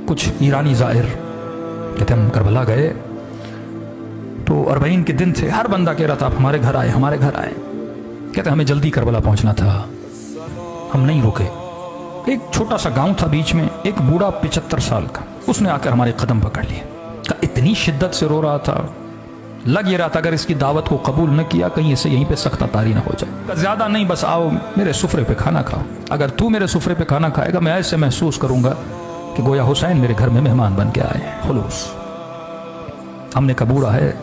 कुछ ईरानी ज़ाहिर, कहते हम करबला गए तो 40 के दिन थे, हर बंदा कह रहा था आप हमारे घर आए, हमारे घर आए। कहते हमें जल्दी करबला पहुंचना था, हम नहीं रुके। एक छोटा सा गांव था बीच में, एक बूढ़ा 75 साल का, उसने आकर हमारे कदम पकड़ लिए। इतनी शिद्दत से रो रहा था, लग ये रहा था अगर इसकी दावत को कबूल न किया कहीं इसे यहीं पे सख्त तारी ना हो जाए। ज्यादा नहीं, बस आओ मेरे सुफरे पे खाना खाओ, अगर तू मेरे सुफरे पे खाना खाएगा मैं ऐसे महसूस करूंगा कि गोया हुसैन मेरे घर में मेहमान बन के आए। खुलूस। हमने कहा बूढ़ा है,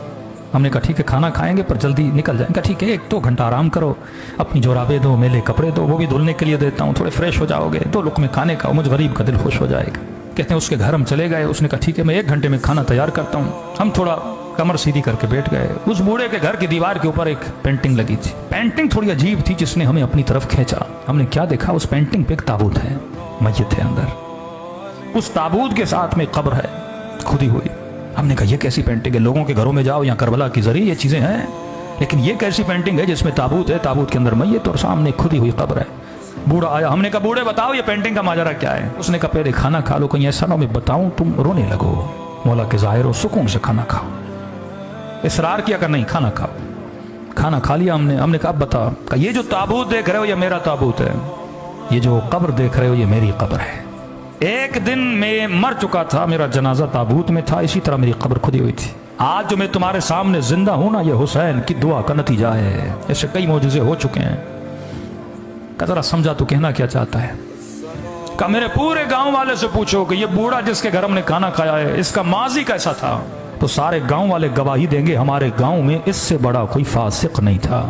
हमने कहा ठीक है खाना खाएंगे पर जल्दी निकल जाएंगे। ठीक है 1-2 घंटा आराम करो, अपनी जोराबे दो, मेले कपड़े दो, वो भी धुलने के लिए देता हूँ, थोड़े फ्रेश हो जाओगे, 2 लुक़मे खाने खाओ, मुझ गरीब का दिल खुश हो जाएगा। कहते हैं उसके घर हम चले गए, उसने कहा ठीक है मैं 1 घंटे में खाना तैयार करता हूँ। हम थोड़ा कमर सीधी करके बैठ गए। उस बूढ़े के घर की दीवार के ऊपर एक पेंटिंग लगी थी, पेंटिंग थोड़ी अजीब थी जिसने हमें अपनी तरफ खींचा। हमने क्या देखा, उस पेंटिंग पे एक ताबूत है, मय्यत है अंदर, उस ताबूत के साथ में कब्र है खुदी हुई। हमने कहा ये कैसी पेंटिंग है, लोगों के घरों में जाओ या करबला की जरिए ये चीजें हैं, लेकिन ये कैसी पेंटिंग है जिसमें ताबूत है, ताबूत के अंदर मय्यत और सामने खुदी हुई कब्र है। बूढ़ा आया, हमने कहा बूढ़े बताओ ये पेंटिंग का माजरा क्या है। उसने कहा पहले खाना खा लो, कहीं ऐसा ना मैं बताऊं तुम रोने लगो। मौला के ज़ाहिर हो, सुकून से खाना खाओ। इसरार किया कर नहीं खाना खाओ। खाना खा लिया हमने। हमने कहा अब बता, ये जो ताबूत देख रहे हो ये मेरा ताबूत है, ये जो कब्र देख रहे हो ये मेरी कब्र है। एक दिन मैं मर चुका था, मेरा जनाजा ताबूत में था, इसी तरह मेरी कब्र खुदी हुई थी। आज जो मैं तुम्हारे सामने जिंदा हूं ना, ये हुसैन की दुआ का नतीजा है। ऐसे कई मौजूज़े हो चुके हैं। का जरा समझा तो कहना क्या चाहता है। का मेरे पूरे गांव वाले से पूछो कि ये बूढ़ा जिसके घर हमने खाना खाया है इसका माजी कैसा था, तो सारे गांव वाले गवाही देंगे हमारे गांव में इससे बड़ा कोई फासिक नहीं था।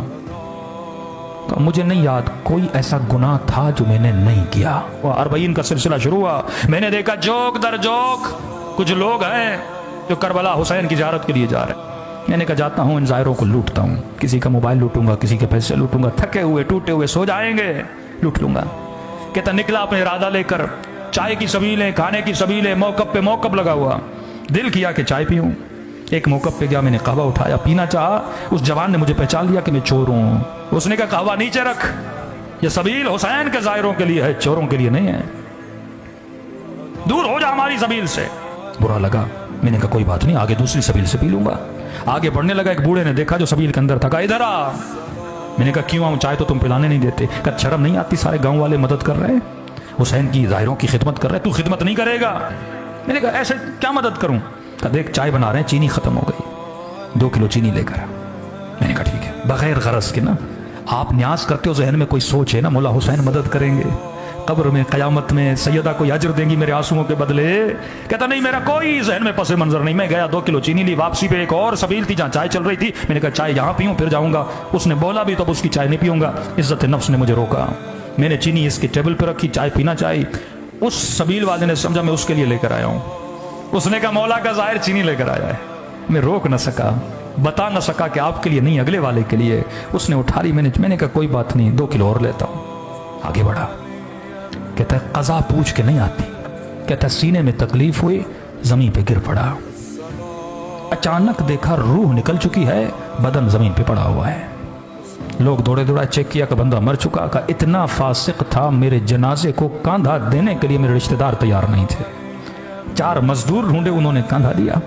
तो मुझे नहीं याद कोई ऐसा गुनाह था जो मैंने नहीं किया। वो 40 का सिलसिला शुरू हुआ। मैंने देखा जोक दर जोक कुछ लोग हैं जो करबला हुसैन की ज़ियारत के लिए जा रहे हैं। मैंने कहा जाता हूँ इन ज़ायरों को लूटता हूँ, किसी का मोबाइल लूटूंगा, किसी के पैसे लूटूंगा, थके हुए टूटे हुए सो जाएंगे, लूट लूंगा। कहता निकला अपने इरादा लेकर, चाय की सबीलें, खाने की सबीलें, मौकब पे मौकब लगा हुआ। दिल किया कि चाय पीऊं। एक मौकब पे गया, मैंने कहवा उठाया, पीना चाहा। उस जवान ने मुझे पहचान लिया कि मैं चोर हूं। उसने कहा कहवा नीचे रख, ये सबील हुसैन के ज़ायरों के लिए है, चोरों के लिए नहीं है, दूर हो जा हमारी सबील से। बुरा लगा, मैंने कहा कोई बात नहीं, आगे दूसरी सबील से पी लूंगा। आगे बढ़ने लगा, एक बूढ़े ने देखा जो सबील के अंदर था, कहा इधर आ। मैंने कहा क्यों आऊं, चाय तो तुम पिलाने नहीं देते। कहा शर्म नहीं आती, सारे गांव वाले मदद कर रहे हैं, हुसैन की ज़ाहिरों की खिदमत कर रहे हैं, तू खिदमत नहीं करेगा। मैंने कहा ऐसे क्या मदद करूं। कहा देख चाय बना रहे हैं, चीनी खत्म हो गई, 2 किलो चीनी लेकर। मैंने कहा ठीक है। बगैर गरज के ना, आप न्यास करते हो, जहन में कोई सोच है ना, मौला हुसैन मदद करेंगे, कब्र में क़यामत में सैयदा कोई अजर देंगी मेरे आंसुओं के बदले। कहता नहीं मेरा कोई जहन में पसे मंजर नहीं। मैं गया, 2 किलो चीनी ली, वापसी पे एक और सबील थी जहाँ चाय चल रही थी। मैंने कहा चाय यहाँ पीऊँ फिर जाऊँगा। उसने बोला भी तो अब उसकी चाय नहीं पीऊँगा। इज्जत नफ्स ने मुझे रोका। मैंने चीनी इसकी टेबल पर रखी, चाय पीना चाहिए। उस सबील वाले ने समझा मैं उसके लिए लेकर आया हूँ। उसने कहा मौला का ज़ाहिर चीनी लेकर आया है। मैं रोक न सका, बता न सका कि आपके लिए नहीं अगले वाले के लिए। उसने उठा ली, मैंने कहा कोई बात नहीं, 2 किलो और लेता हूँ। आगे बढ़ा। कहता है कज़ा पूछ के नहीं आती। कहता है सीने में तकलीफ हुई, जमीन पे गिर पड़ा, अचानक देखा रूह निकल चुकी है, बदन जमीन पे पड़ा हुआ है। लोग दौड़े दौड़ा चेक किया कि बंदा मर चुका। का इतना फासिक था, मेरे जनाजे को कांधा देने के लिए मेरे रिश्तेदार तैयार नहीं थे। 4 मजदूर ढूंढे, उन्होंने कांधा दिया।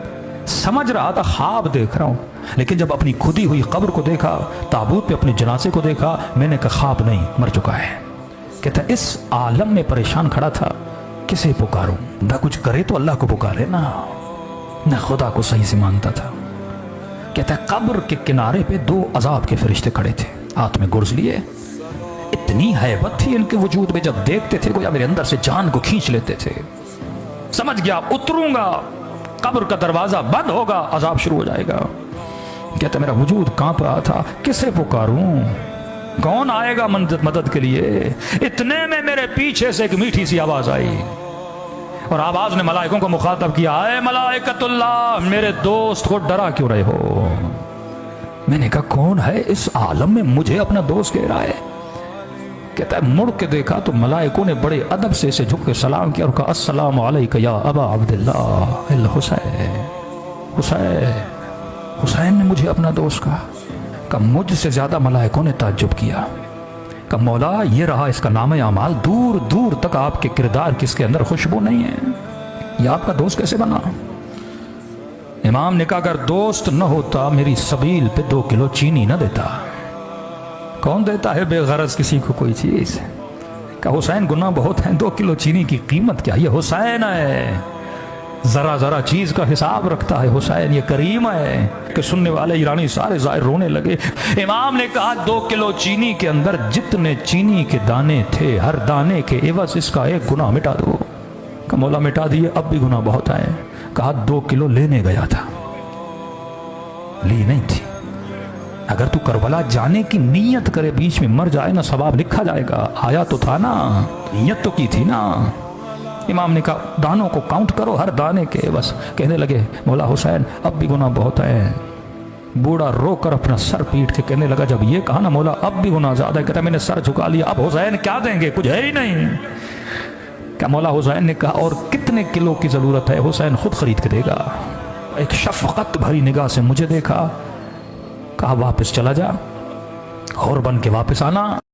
समझ रहा था ख्वाब देख रहा हूं, लेकिन जब अपनी खुदी हुई कब्र को देखा, ताबूत पे अपने जनाजे को देखा, मैंने कहा ख्वाब नहीं, मर चुका है। कहता इस आलम में परेशान खड़ा था, किसे पुकारूं, ना कुछ करे तो अल्लाह को पुकारे ना खुदा को सही से मानता था। कहता है कब्र के किनारे पे 2 अजाब के फरिश्ते खड़े थे, हाथ में गुर्ज लिए। इतनी हैबत थी इनके वजूद में, जब देखते थे गोया मेरे अंदर से जान को खींच लेते थे। समझ गया उतरूंगा, कब्र का दरवाजा बंद होगा, अजाब शुरू हो जाएगा। कहता मेरा वजूद कांप रहा था, किसे पुकारूं, कौन आएगा मदद के लिए। इतने में मेरे पीछे से एक मीठी सी आवाज आई, और आवाज ने मलाइकों को मुखातब किया, ऐ मलाइकतुल्लाह, मेरे दोस्त को डरा क्यों रहे हो। मैंने कहा कौन है इस आलम में मुझे अपना दोस्त कह रहा है। कहता है मुड़ के देखा तो मलाइकों ने बड़े अदब से इसे झुक के सलाम किया और कहा अस्सलामु अलैका या अबा अब्दुल्लाह अल हुसैन। हुसैन ने मुझे अपना दोस्त कहा। मुझसे ज्यादा मलाइकों ने ताज्जुब किया। कहा मौला ये रहा इसका नाम अमाल, दूर दूर तक आपके किरदार किसके अंदर खुशबू नहीं है। یہ آپ کا دوست کیسے بنا؟ امام نے کہا اگر دوست نہ ہوتا میری سبیل پہ 2 کلو چینی نہ دیتا۔ کون دیتا ہے بے غرض کسی کو کوئی چیز؟ کہ حسین گناہ بہت ہیں، 2 کلو چینی کی قیمت کیا؟ یہ حسین ہے، ذرا ذرا چیز کا حساب رکھتا ہے حسین، یہ کریم ہے کہ سننے والے ایرانی سارے ظاہر رونے لگے۔ امام نے کہا 2 کلو چینی کے اندر جتنے چینی کے دانے تھے ہر دانے کے عوض اس کا 1 گناہ مٹا دو۔ کہ مولا مٹا دیے، اب بھی گناہ بہت آئے۔ کہا 2 کلو لینے گیا تھا، لی نہیں تھی۔ اگر تو کربلا جانے کی نیت کرے بیچ میں مر جائے نا ثواب لکھا جائے گا، آیا تو تھا نا، نیت تو کی تھی نا۔ امام نے کہا دانوں کو کاؤنٹ کرو ہر دانے کے، بس کہنے لگے مولا حسین اب بھی گناہ بہت ہے۔ بوڑھا رو کر اپنا سر پیٹ کے کہنے لگا جب یہ کہا نا مولا اب بھی گناہ زیادہ ہے، کہتا میں نے سر جھکا لیا، اب حسین کیا دیں گے؟ کچھ ہے ہی نہیں۔ کیا مولا حسین نے کہا اور کتنے کلو کی ضرورت ہے؟ حسین خود خرید کے دے گا۔ ایک شفقت بھری نگاہ سے مجھے دیکھا، کہا واپس چلا جا اور بن کے واپس آنا۔